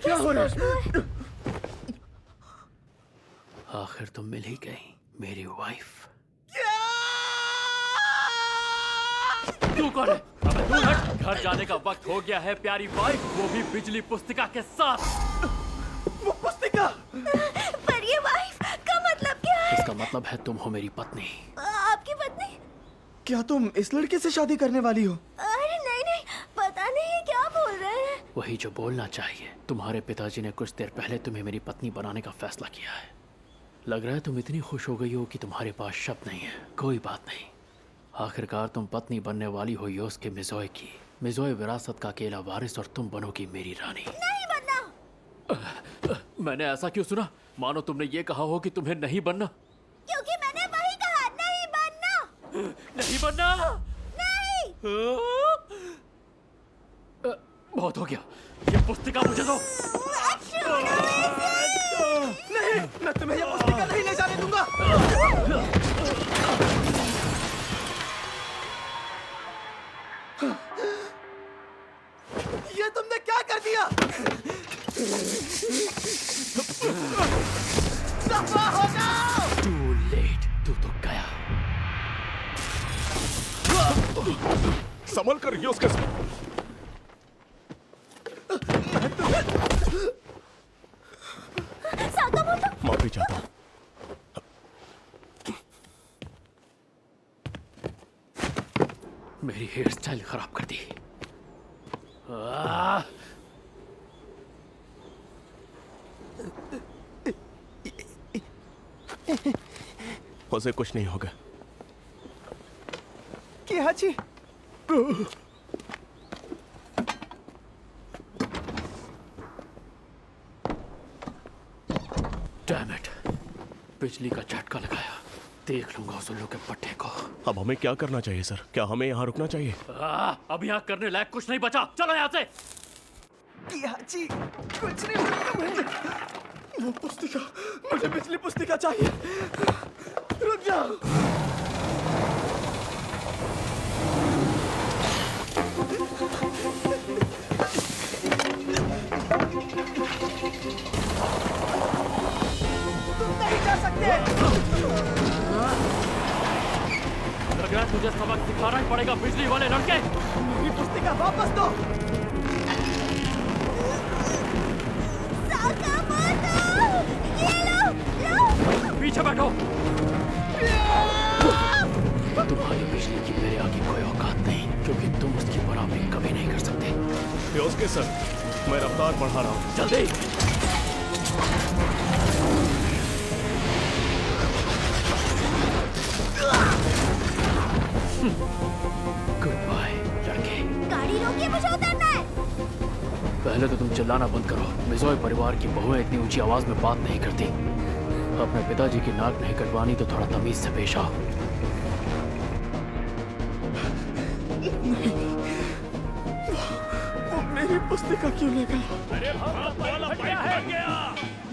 क्या हो रहा है? आखिर तुम मिल ही गई मेरी वाइफ। तू कौन है? अबे दूर हट। घर जाने का वक्त हो गया है प्यारी वाइफ, वो भी बिजली पुस्तिका के साथ। वो पुस्तिका? पर ये वाइफ का मतलब क्या है? इसका मतलब है तुम हो मेरी पत्नी। आपकी पत्नी? क्या तुम इस लड़के से शादी करने वाली हो? अरे नहीं नहीं, पता नहीं क्या बोल रहे हैं। वही जो बोलना चाहिए। तुम्हारे पिताजी ने कुछ देर पहले तुम्हें मेरी पत्नी बनाने का फैसला किया है। लग रहा है तुम इतनी खुश हो गई हो कि तुम्हारे पास शब्द नहीं है। कोई बात नहीं, आखिरकार तुम पत्नी बनने वाली हो योस्के मिज़ोए की। मिज़ोए विरासत का अकेला वारिस और तुम बनोगी मेरी रानी। नहीं बनना। मैंने ऐसा क्यों सुना? मानो तुमने ये कहा हो कि तुम्हें नहीं बनना। क्योंकि मैंने वही कहा, नहीं बनना। नहीं बनना? नहीं। बहुत हो गया, ये पुस्तिका मुझे दो। नहीं, मैं तुम्हें ये पुस्तिका नहीं ले जाने दूंगा। ये तुमने क्या कर दिया? दफा हो जाओ। Too late, तू तो गया। संभल कर उसके माफी चाहता हूँ। मेरी हेयर स्टाइल खराब कर दी। उसे कुछ नहीं होगा। क्या जी? Damn it, बिजली का झटका लगाया। देख लूंगा उस उल्लू के पट्टे को। अब हमें क्या करना चाहिए सर? क्या हमें यहाँ रुकना चाहिए? अब यहाँ करने लायक कुछ नहीं बचा। चलो यहाँ से। क्या जी? कुछ नहीं मिलता मुझे। वो पुस्तिका, मुझे बिजली पुस्तिका चाहिए। रुक जाओ। तुम नहीं जा सकते। लग रहा है तुझे सबक सिखाना ही पड़ेगा बिजली वाले लड़के। मेरी पुस्तिका वापस दो। पीछे बैठो। तुम्हारी बिजली की मेरे आगे कोई औकात नहीं, क्योंकि तुम उसकी बराबरी कभी नहीं कर सकते। योस्के सर, मैं रफ्तार बढ़ा रहा हूँ। जल्दी। गुड बाय लड़के। गाड़ी रोकिए, मुझे उतरना है। पहले तो तुम चिल्लाना बंद करो। मिज़ोए परिवार की बहुएं इतनी ऊंची आवाज में बात नहीं करती। अपने पिताजी की नाक नहीं कटवानी तो थोड़ा तमीज से पेश आओ। वो मेरी पुस्तिका क्यों ले गया? अरे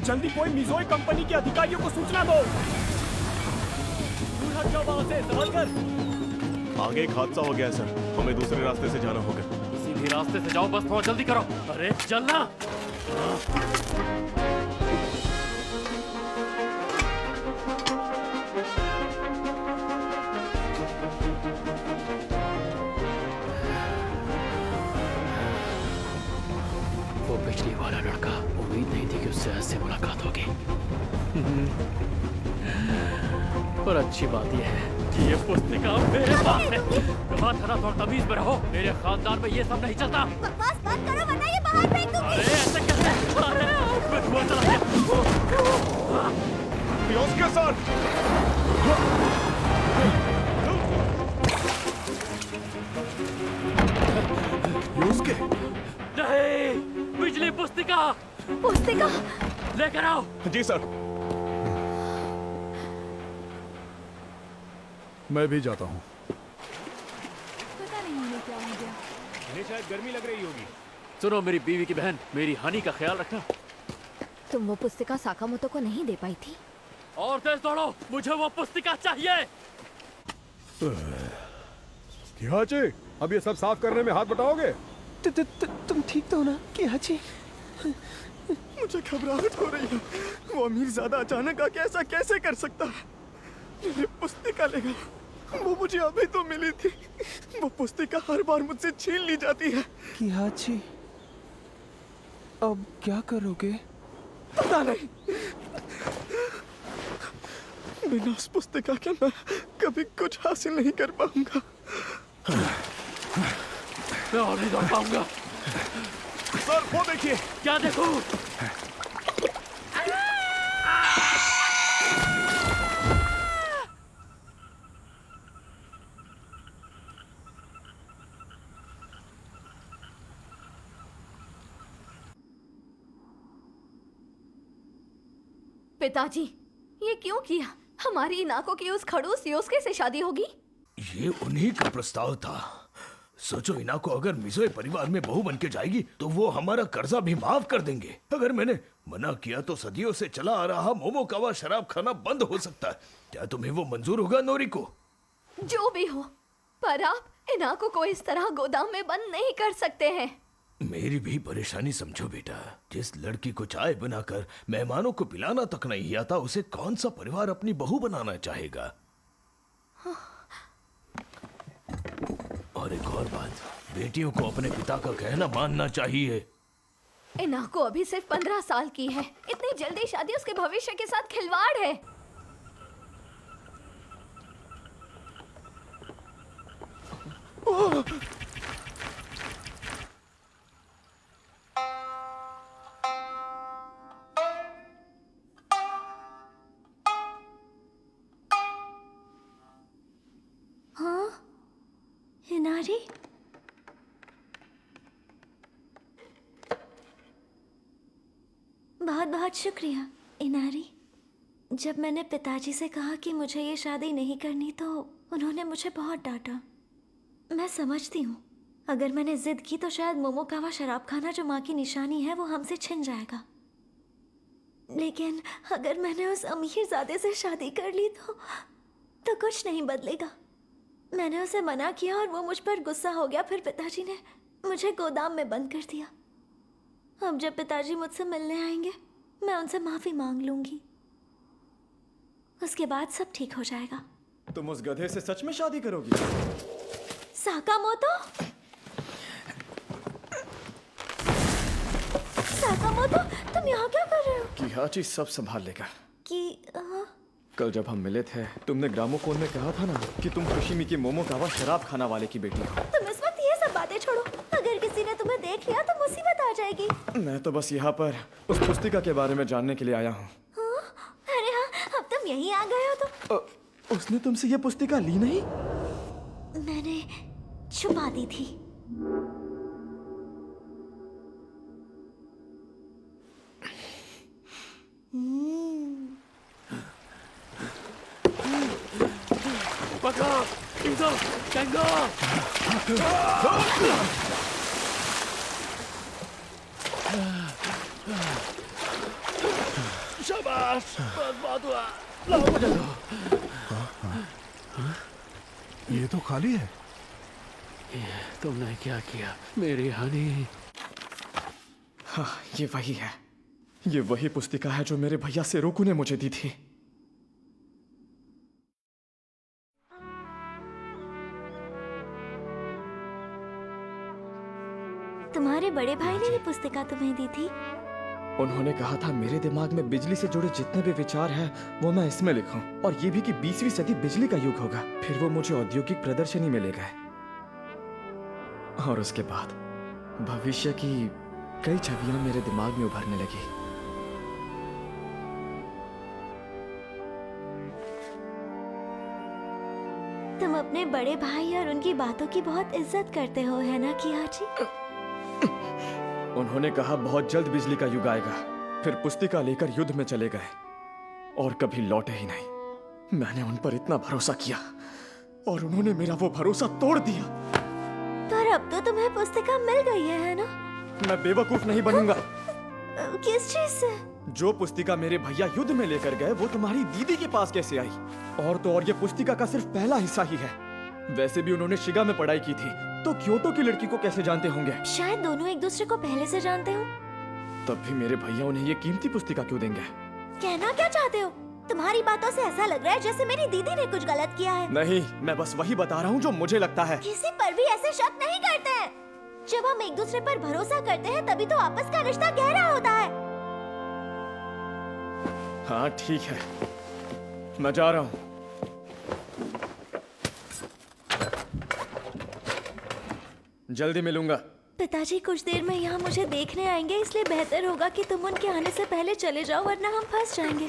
जल्दी कोई मिज़ोए कंपनी के अधिकारियों को सूचना दो। दूर हट जाओ वहां से, संभल कर। आगे एक हादसा हो गया है सर, हमें दूसरे रास्ते से जाना होगा। किसी वही रास्ते से जाओ, बस थोड़ा जल्दी करो। अरे चलना। वो बिजली वाला लड़का, उम्मीद नहीं थी कि उससे ऐसे मुलाकात होगी। पर अच्छी बात यह है कि ये पुस्तिका मेरे पास है। कहा था ना थोड़ा तमीज में रहो, मेरे खानदान में ये सब नहीं चलता। बकवास बंद करो वरना ये बाहर फेंक दूंगी। अरे ऐसे कैसे? अरे मैं धुआं चला गया। योस्के सर, योस्के, नहीं, बिजली पुस्तिका पुस्तिका लेकर आओ। जी सर। मैं भी जाता हूँ। पता नहीं उन्हें क्या हो गया। इन्हें शायद गर्मी लग रही होगी। सुनो मेरी बीवी की बहन, मेरी हनी का ख्याल रखना। तुम वो पुस्तिका साकामोतो को नहीं दे पाई थी? और तेज दौड़ो, मुझे वो पुस्तिका चाहिए। किहाची, अब ये सब साफ करने में हाथ बटाओगे? तुम ठीक तो हो ना किहाची? मुझे घबराहट हो रही है। वो अमीर ज्यादा अचानक आके ऐसा कैसे कर सकता है? मेरी पुस्तिका लेगा। वो मुझे अभी तो मिली थी। वो पुस्तिका हर बार मुझसे छीन ली जाती है। किहाची, अब क्या करोगे? पता नहीं। बिना उस पुस्तिका के मैं कभी कुछ हासिल नहीं कर पाऊंगा। मैं और नहीं दौड़ पाऊंगा। सर वो देखिए। क्या देखूं? पिताजी, ये क्यों किया? हमारी इनाको की उस खड़ूस योस्के से शादी होगी? ये उन्हीं का प्रस्ताव था। सोचो, इनाको अगर मिज़ोए परिवार में बहू बन के जाएगी तो वो हमारा कर्जा भी माफ कर देंगे। अगर मैंने मना किया तो सदियों से चला आ रहा मोमोकावा शराब खाना बंद हो सकता है। क्या तुम्हें वो मंजूर होगा नोरिको? जो भी हो, पर आप इनाको को इस तरह गोदाम में बंद नहीं कर सकते हैं। मेरी भी परेशानी समझो बेटा। जिस लड़की को चाय बनाकर मेहमानों को पिलाना तक नहीं आता, उसे कौन सा परिवार अपनी बहू बनाना चाहेगा? और एक और बात, बेटियों को अपने पिता का कहना मानना चाहिए। इनाको अभी सिर्फ 15 साल की है। इतनी जल्दी शादी उसके भविष्य के साथ खिलवाड़ है। हाँ, हिनारी? बहुत बहुत शुक्रिया इनारी। जब मैंने पिताजी से कहा कि मुझे ये शादी नहीं करनी तो उन्होंने मुझे बहुत डांटा। मैं समझती हूँ, अगर मैंने जिद की तो शायद मोमोकावा शराब खाना जो माँ की निशानी है वो हमसे छिन जाएगा। लेकिन अगर मैंने उस अमीरजादे से शादी कर ली तो कुछ नहीं बदलेगा। मैंने उसे मना किया और वो मुझ पर गुस्सा हो गया। फिर पिताजी ने मुझे गोदाम में बंद कर दिया। अब जब पिताजी मुझसे मिलने आएंगे मैं उनसे माफी मांग लूंगी। उसके बाद सब ठीक हो जाएगा। तुम उस गधे से सच में शादी करोगी? साकामोतो? साकामोतो, तुम यहाँ क्या कर रहे हो? किहाची सब संभाल लेगा। कल जब हम मिले थे तुमने ग्रामोफोन में कहा था ना कि तुम खुशीमी की मोमोकावा शराब खाना वाले की बेटी हो। तुम इस वक्त ये सब बातें छोड़ो। अगर किसी ने तुम्हें देख लिया तो मुसीबत आ जाएगी। मैं तो बस यहाँ पर उस पुस्तिका के बारे में जानने के लिए आया हूँ। अरे हाँ, अब तुम यहीं आ गए हो तो। उसने तुमसे ये पुस्तिका ली नहीं? मैंने छुपा दी थी। पकड़ो, इंदो, टैंगो। शाबाश, बहुत हुआ। लाओ मुझे। 「 ये तो खाली है। 「 ये तो खाली है। 「 ये तो खाली है। 」 ये तो खाली है। तुमने क्या किया मेरी हनी? हाँ, ये वही है। ये वही पुस्तिका है जो मेरे भैया सेरोकू ने मुझे दी थी। तुम्हारे बड़े भाई ने ये पुस्तिका तुम्हें दी थी? उन्होंने कहा था मेरे दिमाग में बिजली से जुड़े जितने भी विचार हैं वो मैं इसमें लिखूं, और ये भी कि 20वीं सदी बिजली का युग होगा। फिर वो मुझे औद्योगिक प्रदर्शनी में ले गए और उसके बाद भविष्य की कई छवियां मेरे दिमाग में उभरने लगी। तुम अपने बड़े भाई और उनकी बातों की बहुत इज्जत करते हो, है ना कियाची? उन्होंने कहा बहुत जल्द बिजली का युग आएगा। फिर पुस्तिका लेकर युद्ध में चले गए और कभी लौटे ही नहीं। मैंने उन पर इतना भरोसा किया और उन्होंने मेरा वो भरोसा तोड़ दिया। पर अब तो तुम्हें पुस्तिका मिल गई है ना? मैं बेवकूफ नहीं बनूंगा। किस चीज से? जो पुस्तिका मेरे भैया युद्ध में लेकर गए वो तुम्हारी दीदी के पास कैसे आई? और तो और ये पुस्तिका का सिर्फ पहला हिस्सा ही है। वैसे भी उन्होंने शिगा में पढ़ाई की थी, तो क्योटो की लड़की को कैसे जानते होंगे? शायद दोनों एक दूसरे को पहले से जानते हो। तब भी मेरे भैया उन्हें ये कीमती पुस्तिका क्यों देंगे? कहना क्या चाहते हो? तुम्हारी बातों से ऐसा लग रहा है जैसे मेरी दीदी ने कुछ गलत किया है। नहीं, मैं बस वही बता रहा हूँ जो मुझे लगता है। किसी पर भी ऐसे शक नहीं करते हैं। जब हम एक दूसरे पर भरोसा करते हैं तभी तो आपस का रिश्ता गहरा होता है। हाँ ठीक है, मैं जा रहा हूँ। जल्दी मिलूंगा। पिताजी कुछ देर में यहाँ मुझे देखने आएंगे, इसलिए बेहतर होगा कि तुम उनके आने से पहले चले जाओ, वरना हम फंस जाएंगे।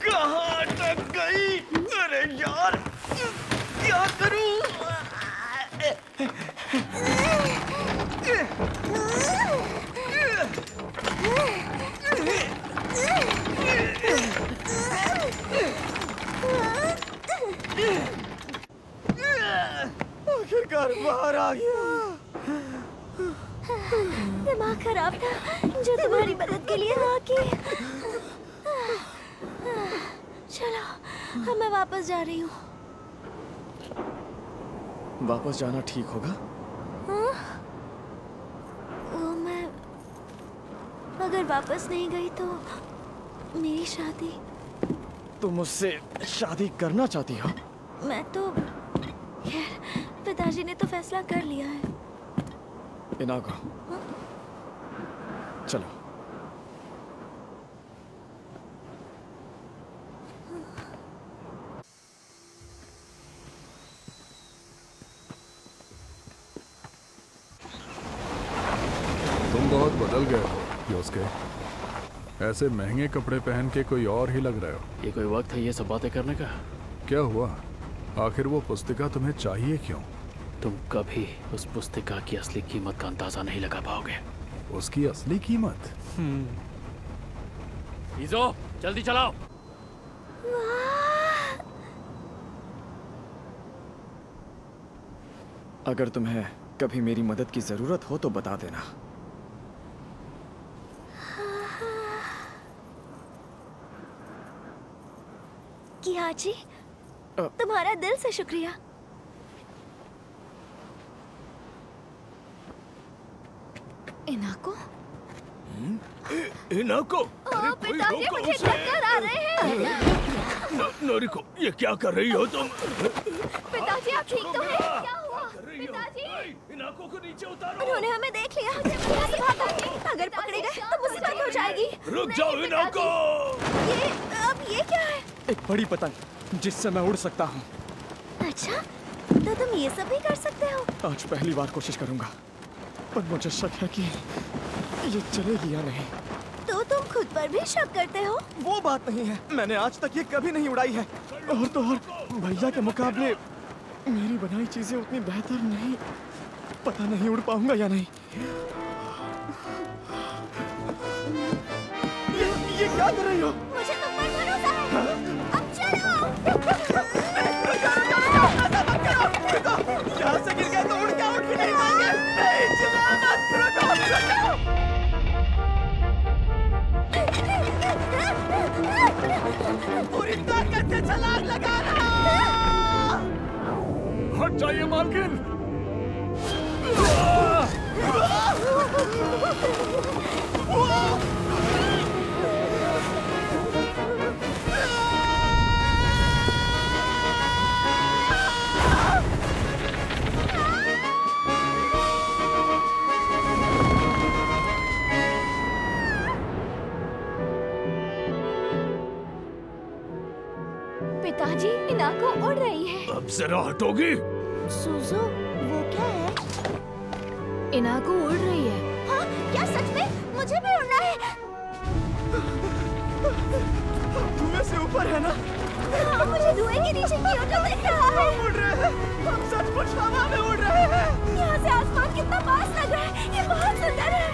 कहाँ अटक गई? अरे यार, क्या करूं? आखिरकार बाहर आ गया। दिमाग खराब था जो तुम्हारी मदद के लिए हाँ की। चलो, अब मैं वापस जा रही हूँ। वापस जाना ठीक होगा? वो मैं अगर वापस नहीं गई तो मेरी शादी। तुम मुझसे शादी करना चाहती हो? मैं तो खैर, पिताजी ने तो फैसला कर लिया है। इनागो, चलो। तुम बहुत बदल गए हो योस्के। ऐसे महंगे कपड़े पहन के कोई और ही लग रहे हो। ये कोई वक्त है ये सब बातें करने का? क्या हुआ? आखिर वो पुस्तिका तुम्हें चाहिए क्यों? तुम कभी उस पुस्तिका की असली कीमत का अंदाजा नहीं लगा पाओगे। उसकी असली कीमत? इज़ो, जल्दी चलाओ। अगर तुम्हें कभी मेरी मदद की जरूरत हो तो बता देना। कियाची, तुम्हारा दिल से शुक्रिया। इनाको? इनाको? अरे कोई पिताजी रोको मुझे उसे। चक्कर आ रहे हैं। नोरिको, ये क्या कर रही हो तुम? पिताजी आप ठीक तो हैं? क्या हुआ? पिताजी, इनाको को नीचे उतारो। उन्होंने हमें देख लिया। यहाँ से भागो। अगर पकड़े गए तो मुसीबत हो जाएगी। रुक जाओ इनाको। ये अब ये क्या है? एक बड़ी पतंग जिससे मैं उड़ सकता हूँ। अच्छा, तो तुम ये सब भी कर सकते हो? आज पहली बार कोशिश करूंगा, पर मुझे शक है कि ये चलेगी या नहीं। तो तुम खुद पर भी शक करते हो? वो बात नहीं है, मैंने आज तक ये कभी नहीं उड़ाई है। और तो और भैया के मुकाबले मेरी बनाई चीजें उतनी बेहतर नहीं। पता नहीं उड़ पाऊंगा या नहीं। ये क्या कर रही हो? मुझे तुम पर भरोसा है। अब चलो। यहाँ से गिर गए तो उड़ भी नहीं पाएंगे। नहीं, चिल्ला मत, रुको। पूरी ताकत से छलांग लगा रहा। सपोर्ट चाहिए मालकिन। पिताजी, इनाको उड़ रही है। अब जरा हटोगी? सुजू, वो क्या है? इनाको उड़ रही है। हाँ, क्या सच में? मुझे भी उड़ना है। धुएं से ऊपर है ना? हाँ, मुझे धुएं के नीचे क्योटो दिख रहा है। उड़ रहे हैं, हम सचमुच हवा में उड़ रहे हैं। यहाँ से आसमान कितना पास लग रहा है। ये बहुत सुंदर है।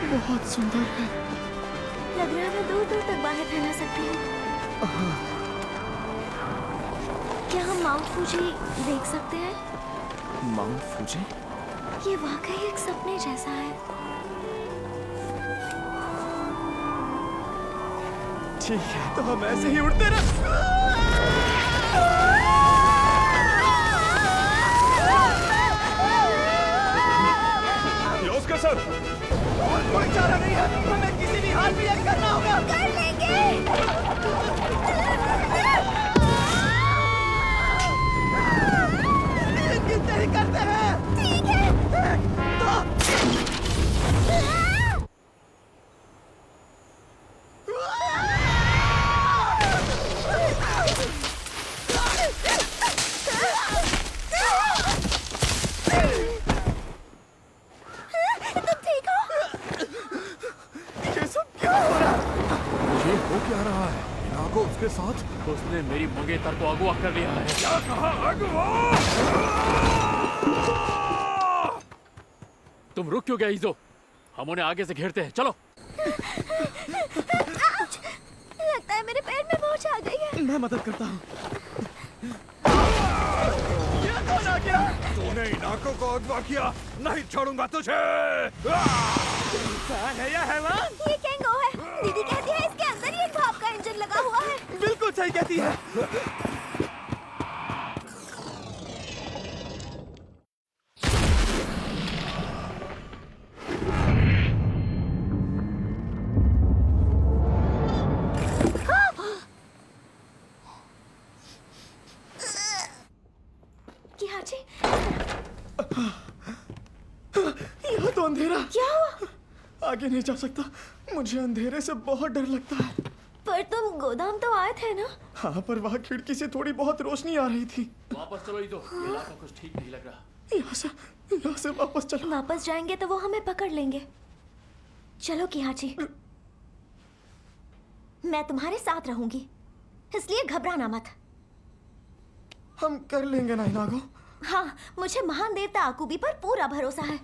बहुत सुंदर है। लग रहा है मैं दूर दूर तक बाहर फैला सकती हूँ। क्या हम माउंट फूजी देख सकते हैं? Mount Fuji? ये वाकई एक सपने जैसा है। ठीक है, तो हम ऐसे ही उड़ते रहे। योस्के सर, और कोई चारा नहीं है, हमें किसी भी हाल में ये करना होगा। कर लेंगे। कितने ही करते हैं। ठीक है। तुम ठीक हो? ये सब क्या हो रहा है? ये हो क्या रहा है? इनाको उसके साथ? उसने मेरी मंगेतर को अगवा कर लिया है। क्या कहा अगवा? तुम रुक क्यों गए इजो? हम उन्हें आगे से घेरते हैं, चलो। लगता है मेरे पैर में मोच आ गई है। मैं मदद करता हूँ। ये कौन आ गया? तूने इनाको को अगवा किया, नहीं छोड़ूंगा तुझे। कौन है यह हैवान? ये केंगो है। दीदी कहती है इसके अंदर ही एक भाप का इंजन लगा हुआ है। बिल्कुल सही कहती है। किहाची, यहाँ तो अंधेरा। क्या हुआ? आगे नहीं जा सकता, मुझे अंधेरे से बहुत डर लगता है। पर तुम गोदाम तो आए थे ना? हाँ, पर वहाँ खिड़की से थोड़ी बहुत रोशनी आ रही थी। वापस चलो इजो, ये इलाका कुछ ठीक नहीं लग रहा। यहाँ से वापस चलो। वापस जाएंगे तो वो हमें पकड़ लेंगे। चलो किहाची, मैं तुम्हारे साथ रहूंगी, इसलिए घबराना मत। हम कर लेंगे ना इनागो। हाँ, मुझे महान देवता आकुबी पर पूरा भरोसा है।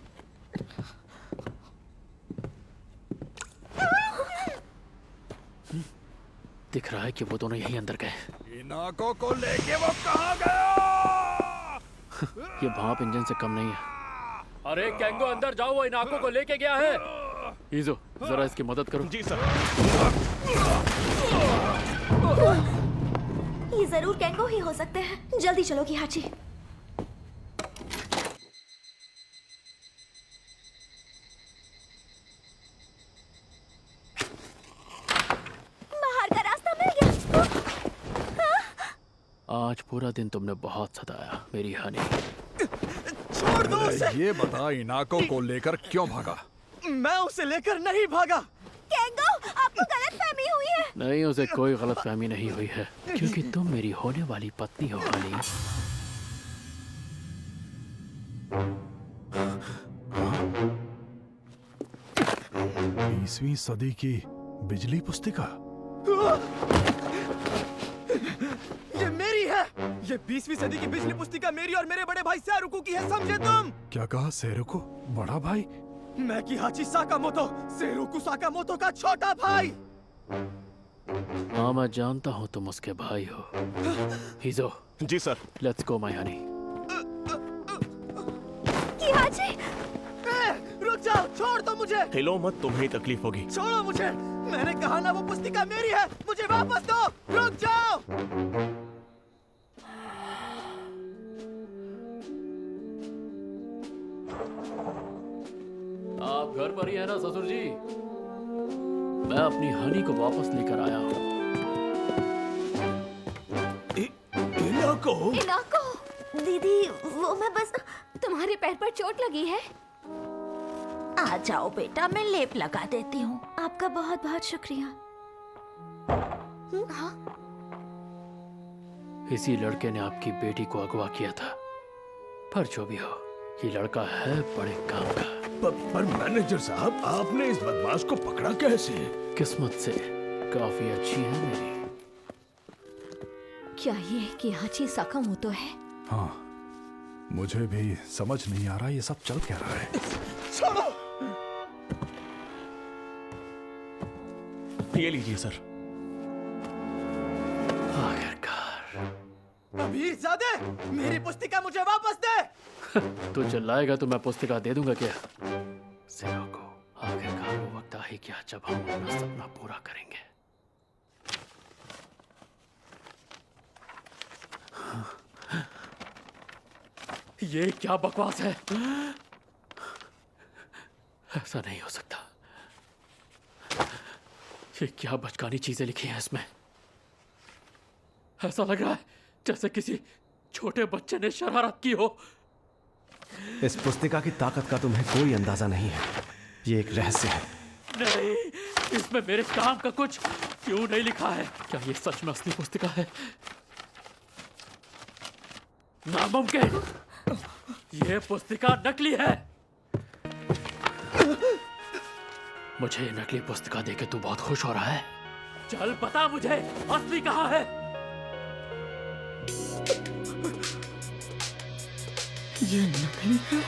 दिख रहा है कि वो दोनों यहीं अंदर गए। इनाको को लेके वो कहाँ गया? ये भाप इंजन से कम नहीं है। अरे केंगो, अंदर जाओ, वो इनाको को लेके गया है। इजो, जरा इसकी मदद करो। जी सर। ये जरूर केंगो ही हो सकते हैं। जल्दी चलो किहाची। बाहर का रास्ता मिल गया। आज पूरा दिन तुमने बहुत सताया मेरी हनी। छोड़ दो उसे। ये बता, इनाको को लेकर क्यों भागा? मैं उसे लेकर नहीं भागा। केंगो, आपको गलतफहमी हुई है। नहीं, उसे कोई गलतफहमी नहीं हुई है, क्योंकि तुम मेरी होने वाली पत्नी हो हनी। 20वीं सदी की बिजली पुस्तिका। ये मेरी है। ये 20वीं सदी की बिजली पुस्तिका मेरी और मेरे बड़े भाई सैरुकु की है, समझे तुम? क्या कहा? सेरुको बड़ा भाई? मैं किहाची साकामोतो, सेरुकु साकामोतो का छोटा भाई। हाँ, मैं जानता हूँ तुम उसके भाई हो। हिजो, जी sir. Let's go my honey. किहाची, रुक जाओ, छोड़ छोड़ दो मुझे। हिलो मत, तुम्हें ही तकलीफ होगी। छोड़ो मुझे, मैंने कहा ना वो पुस्तिका मेरी है, मुझे वापस दो। रुक जाओ। आप घर पर ही है ना ससुर जी? मैं अपनी हनी को वापस लेकर आया हूँ। इनाको, इनाको, दीदी वो मैं बस। तुम्हारे पैर पर चोट लगी है? आ जाओ बेटा, मैं लेप लगा देती हूँ। आपका बहुत बहुत शुक्रिया। हाँ, इसी लड़के ने आपकी बेटी को अगवा किया था। पर जो भी हो, ये लड़का है बड़े काम का। पर मैनेजर साहब, आपने इस बदमाश को पकड़ा कैसे? किस्मत से काफी अच्छी है मेरी। क्या ये किहाची साकामोतो है? हाँ, मुझे भी समझ नहीं आ रहा ये सब चल क्या रहा है। छोड़ो। ये लीजिए सर। आखिरकार। अमीरजादे, मेरी पुस्तिका मुझे वापस दे। तू चिल्लाएगा तो मैं पुस्तिका दे दूंगा क्या? सिरो को आखिरकार वो वक्त आ ही गया जब हम अपना सपना पूरा करेंगे। ये क्या बकवास है? ऐसा नहीं हो सकता। ये क्या बचकानी चीजें लिखी हैं इसमें? ऐसा लग रहा है जैसे किसी छोटे बच्चे ने शरारत की हो। इस पुस्तिका की ताकत का तुम्हें कोई अंदाजा नहीं है। ये एक रहस्य है। नहीं, इसमें मेरे काम का कुछ क्यों नहीं लिखा है? क्या ये सच में असली पुस्तिका है? नामुमकिन! ये पुस्तिका नकली है। मुझे ये नकली पुस्तिका देके तू बहुत खुश हो रहा है। चल बता मुझे असली कहाँ है? ये नकली है।